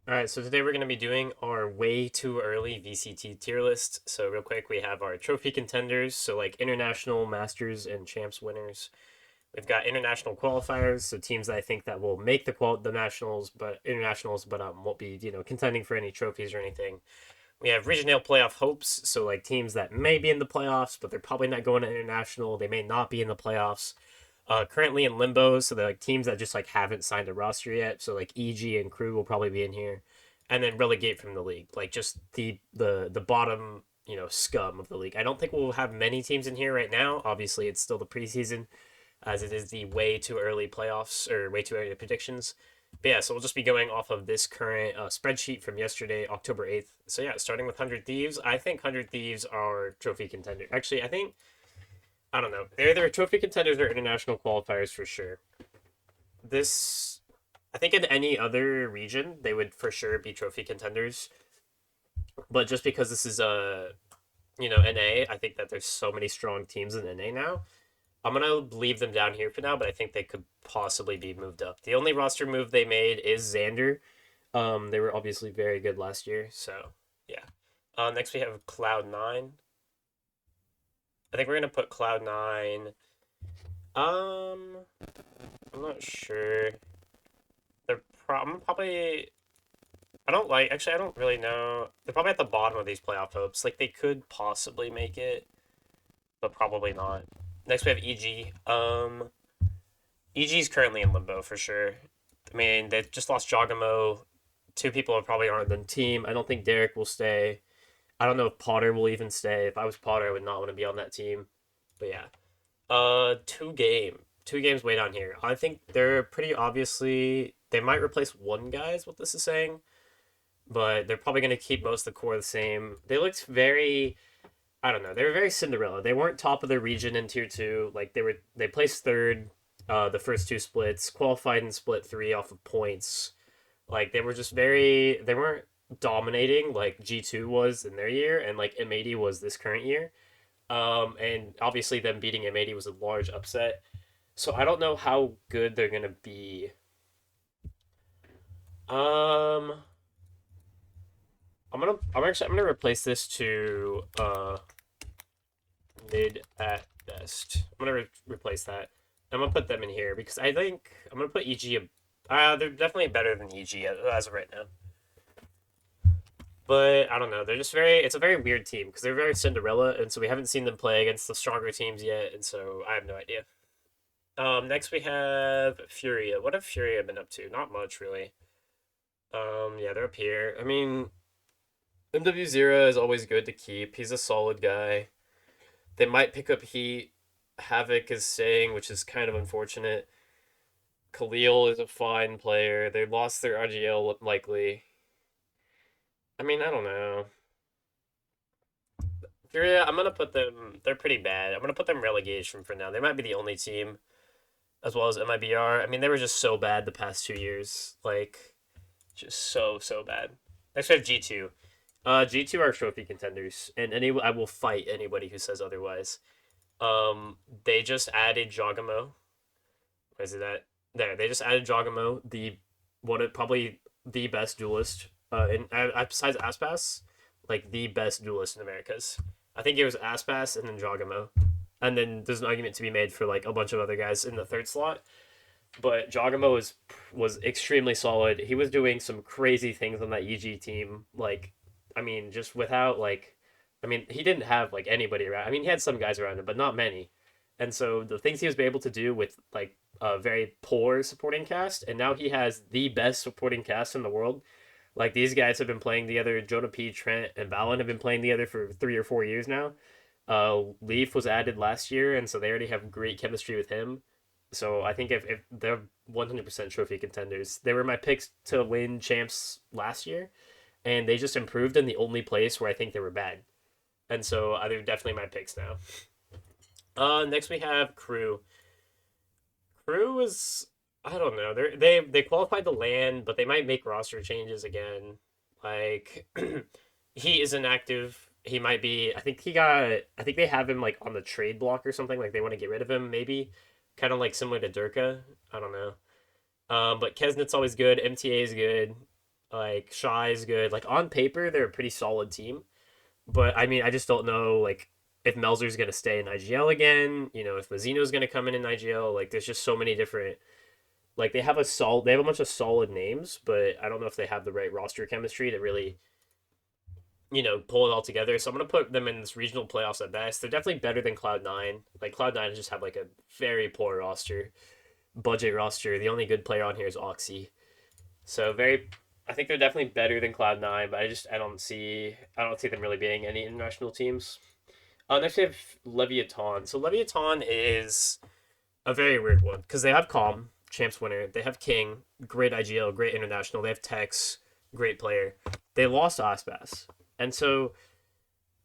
Alright, so today we're going to be doing our way too early VCT tier list. So real quick, we have our trophy contenders, so like international, masters, and champs winners. We've got international qualifiers, so teams that I think that will make the nationals, but internationals, but won't be contending for any trophies or anything. We have regional playoff hopes, so like teams that may be in the playoffs, but they're probably not going to international. They may not be in the playoffs. Currently in limbo, so they're like teams that just like haven't signed a roster yet. So like EG and Crew will probably be in here, and then relegate from the league, like just the bottom scum of the league. I don't think we'll have many teams in here right now. Obviously, it's still the preseason, as it is the way too early playoffs or way too early predictions. But yeah, so we'll just be going off of this current spreadsheet from yesterday, October 8th. So yeah, starting with 100 Thieves. I think 100 Thieves are trophy contender. Actually, I don't know. They're either trophy contenders or international qualifiers for sure. This, I think in any other region, they would for sure be trophy contenders. But just because this is NA, I think that there's so many strong teams in NA now. I'm gonna leave them down here for now, but I think they could possibly be moved up. The only roster move they made is Xander. They were obviously very good last year, so yeah. Next we have Cloud9. I think we're gonna put Cloud9. Um, I'm not sure. I'm probably. I don't like. Actually, I don't really know. They're probably at the bottom of these playoff hopes. Like they could possibly make it, but probably not. Next we have EG. EG is currently in limbo for sure. I mean, they just lost Jogamo. Two people probably aren't on the team. I don't think Derek will stay. I don't know if Potter will even stay. If I was Potter, I would not want to be on that team. But yeah. Two games way down here. I think they're pretty obviously they might replace one guy is what this is saying, but they're probably going to keep most of the core the same. They looked very, I don't know, they were very Cinderella. They weren't top of their region in tier two. Like they placed third, the first two splits, qualified in split three off of points. Like they were just they weren't dominating like G2 was in their year and like M80 was this current year. And obviously them beating M80 was a large upset. So I don't know how good they're gonna be. Um, I'm gonna replace this to mid at best. I'm gonna replace that. I'm gonna put them in here because I think I'm gonna put EG. They're definitely better than EG as of right now. But I don't know. They're just very. It's a very weird team because they're very Cinderella, and so we haven't seen them play against the stronger teams yet, and so I have no idea. Next we have Furia. What have Furia been up to? Not much really. Yeah, they're up here. I mean, MW0 is always good to keep. He's a solid guy. They might pick up Heat. Havoc is staying, which is kind of unfortunate. Khalil is a fine player. They lost their RGL likely. I mean, I don't know. Furia, I'm gonna put them. They're pretty bad. I'm gonna put them relegation for now. They might be the only team, as well as MIBR. I mean, they were just so bad the past 2 years. Like, just so bad. Next we have G2. G2 are trophy contenders, and I will fight anybody who says otherwise. They just added Jogamo. Where is it at? There, they just added Jogamo, probably the best duelist. Besides Aspas, like the best duelist in Americas. I think it was Aspas and then Jogamo, and then there's an argument to be made for like a bunch of other guys in the third slot. But Jogamo was extremely solid. He was doing some crazy things on that EG team. Like, I mean, just without like, I mean, he didn't have like anybody around. I mean, he had some guys around him, but not many. And so the things he was able to do with like a very poor supporting cast, and now he has the best supporting cast in the world. Like these guys have been playing together. Jonah P, Trent, and Valen have been playing together for 3 or 4 years now. Leaf was added last year, and so they already have great chemistry with him. So I think if they're 100% trophy contenders, they were my picks to win champs last year, and they just improved in the only place where I think they were bad. And so they're definitely my picks now. Next we have Crew. Crew is I don't know. They qualified the land, but they might make roster changes again. Like he is inactive. He might be. I think he got. I think they have him like on the trade block or something. Like they want to get rid of him. Maybe kind of like similar to Durka. I don't know. But Kesnit's always good. MTA is good. Like Shy is good. Like on paper, they're a pretty solid team. But I mean, I just don't know like if Melzer's gonna stay in IGL again. You know, if Mazzino's gonna come in IGL. Like, there's just so many different. Like they have a bunch of solid names, but I don't know if they have the right roster chemistry to really pull it all together. So I'm gonna put them in this regional playoffs at best. They're definitely better than Cloud9. Like Cloud9 just have like a very poor roster, budget roster. The only good player on here is Oxy. So very, I think they're definitely better than Cloud9, but I don't see them really being any international teams. Next we have Leviatan. So Leviatan is a very weird one because they have Calm, champs winner. They have King, great IGL, great international. They have Tex, great player. They lost Aspas, and so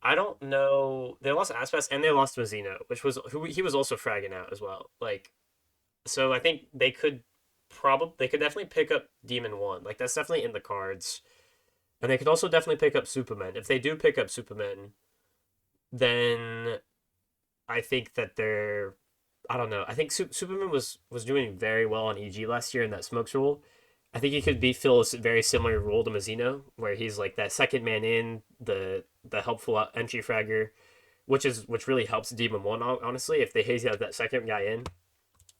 I don't know. They lost Aspas and they lost Mazzino, which was who he was also fragging out as well. Like, so I think they could definitely pick up Demon One. Like, that's definitely in the cards. And they could also definitely pick up Superman. If they do pick up Superman, then I think that they're I don't know. I think Superman was doing very well on EG last year in that smokes role. I think he could fill a very similar role to Mazzino, where he's like that second man in the helpful entry fragger, which really helps Demon One honestly if they haze out that second guy in,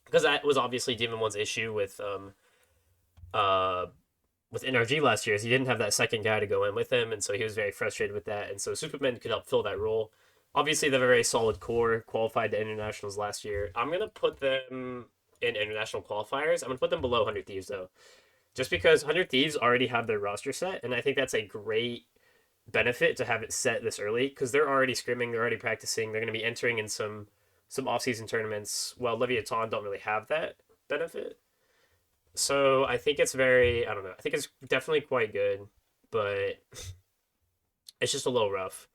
because that was obviously Demon One's issue uh with NRG last year is he didn't have that second guy to go in with him, and so he was very frustrated with that. And so Superman could help fill that role. Obviously, they have a very solid core, qualified to internationals last year. I'm gonna put them in international qualifiers. I'm gonna put them below 100 Thieves though, just because 100 Thieves already have their roster set, and I think that's a great benefit to have it set this early because they're already scrimming, they're already practicing, they're gonna be entering in some off-season tournaments. Well, Leviathan don't really have that benefit. So I think it's very, I don't know. I think it's definitely quite good, but it's just a little rough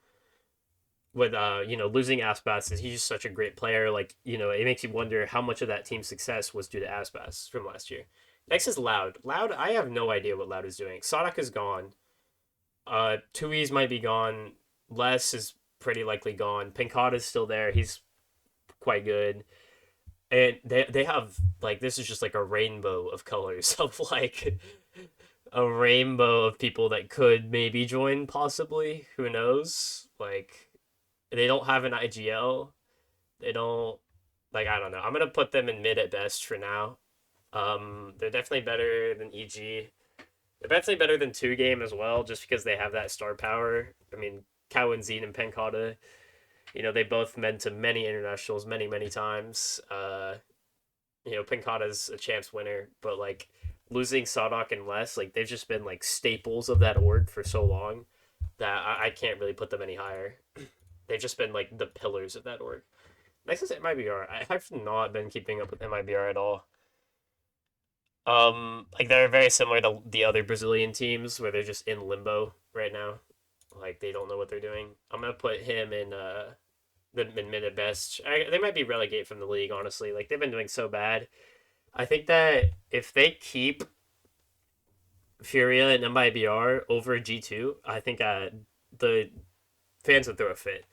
with losing Aspas. He's just such a great player. Like, it makes you wonder how much of that team's success was due to Aspas from last year. Next is Loud. Loud, I have no idea what Loud is doing. Sodak is gone. Tui's might be gone. Les is pretty likely gone. Pinkata is still there. He's quite good. And they have like this is just like a rainbow of colors of like a rainbow of people that could maybe join possibly, who knows, like they don't have an IGL, they don't, like, I don't know, I'm gonna put them in mid at best for now. They're definitely better than EG, they're definitely better than 2 game as well, just because they have that star power. I mean, Cow and Zine and Penkata, they both meant to many internationals many times. Pinkata's a champs winner, but like losing Sadok and Les, like they've just been like staples of that org for so long that I can't really put them any higher. They've just been like the pillars of that org. Next is MIBR. I have not been keeping up with MIBR at all. Like they're very similar to the other Brazilian teams where they're just in limbo right now. Like they don't know what they're doing. I'm gonna put him in the mid at best. They might be relegated from the league, honestly. Like they've been doing so bad. I think that if they keep Furia and MIBR over G2, I think the fans would throw a fit.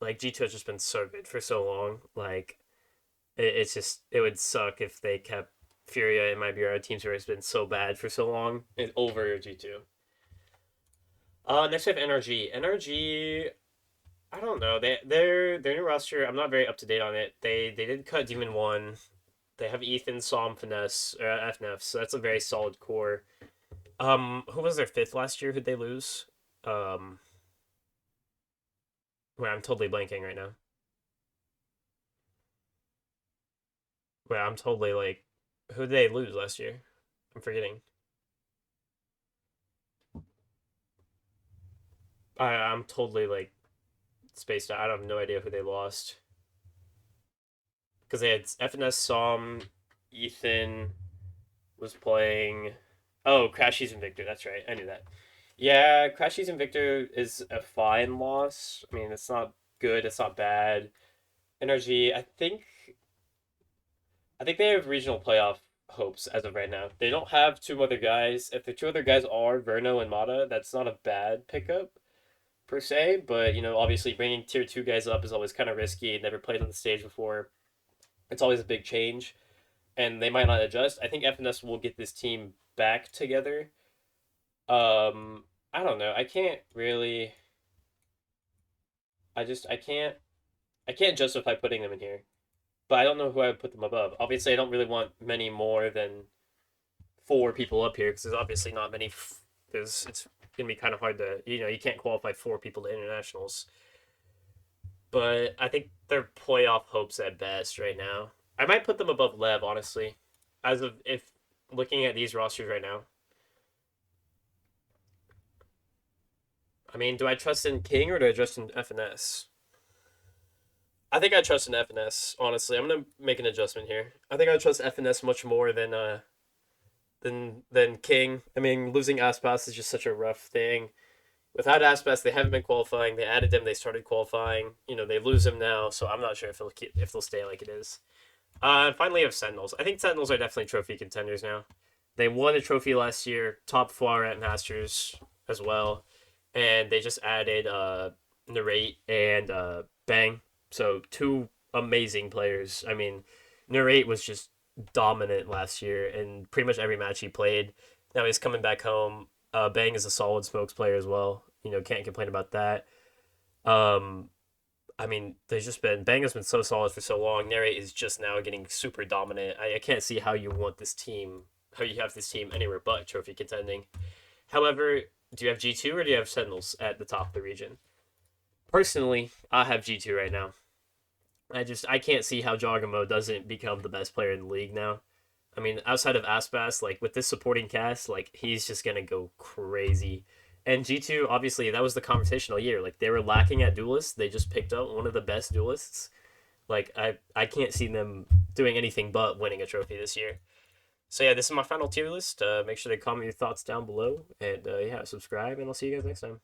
Like G2 has just been so good for so long. Like it's just it would suck if they kept Furia and MIBR teams where it's been so bad for so long and over G2. Next we have NRG. NRG, I don't know. Their new roster. I'm not very up to date on it. They did cut Demon One. They have Ethan, Psalm, Finesse, FNF. So that's a very solid core. Who was their fifth last year? Who'd they lose? Um, wait, I'm totally blanking right now. Wait, I'm totally like, who'd they lose last year? I'm forgetting. I'm totally like spaced out. I have no idea who they lost because they had FNS, Psalm, Ethan was playing. Oh, Crashies and Victor. That's right. I knew that. Yeah, Crashies and Victor is a fine loss. I mean, it's not good. It's not bad. NRG, I think they have regional playoff hopes as of right now. They don't have 2 other guys. If the 2 other guys are Verno and Mata, that's not a bad pickup per se. But obviously bringing tier 2 guys up is always kind of risky. Never played on the stage before. It's always a big change, and they might not adjust. I think FNS will get this team back together. I don't know. I can't really. I can't justify putting them in here. But I don't know who I would put them above. Obviously, I don't really want many more than four people up here because there's obviously not many. Because it's gonna be kind of hard to, you can't qualify four people to internationals. But I think they're playoff hopes at best right now. I might put them above Lev, honestly, as of if looking at these rosters right now. I mean, do I trust in King or do I trust in FNS? I think I trust in FNS. Honestly, I'm gonna make an adjustment here. I think I trust FNS much more than King. I mean, losing Aspas is just such a rough thing. Without Aspas, they haven't been qualifying. They added them. They started qualifying. They lose them now, so I'm not sure if they'll stay like it is. And finally, you have Sentinels. I think Sentinels are definitely trophy contenders now. They won a trophy last year, top four at Masters as well, and they just added Narrate and Bang. So two amazing players. I mean, Narrate was just dominant last year in pretty much every match he played. Now he's coming back home. Bang is a solid smokes player as well. Can't complain about that. Um, I mean, there's just been Bang has been so solid for so long. Narrate is just now getting super dominant. I can't see how you want this team, how you have this team anywhere but trophy contending. However, do you have G2 or do you have Sentinels at the top of the region? Personally, I have G2 right now. I can't see how Jogamo doesn't become the best player in the league now. I mean, outside of Aspas, like with this supporting cast, like he's just gonna go crazy. And G2, obviously, that was the conversation all year. Like they were lacking at duelists. They just picked up one of the best duelists. Like I can't see them doing anything but winning a trophy this year. So yeah, this is my final tier list. Make sure to comment your thoughts down below, and yeah, subscribe, and I'll see you guys next time.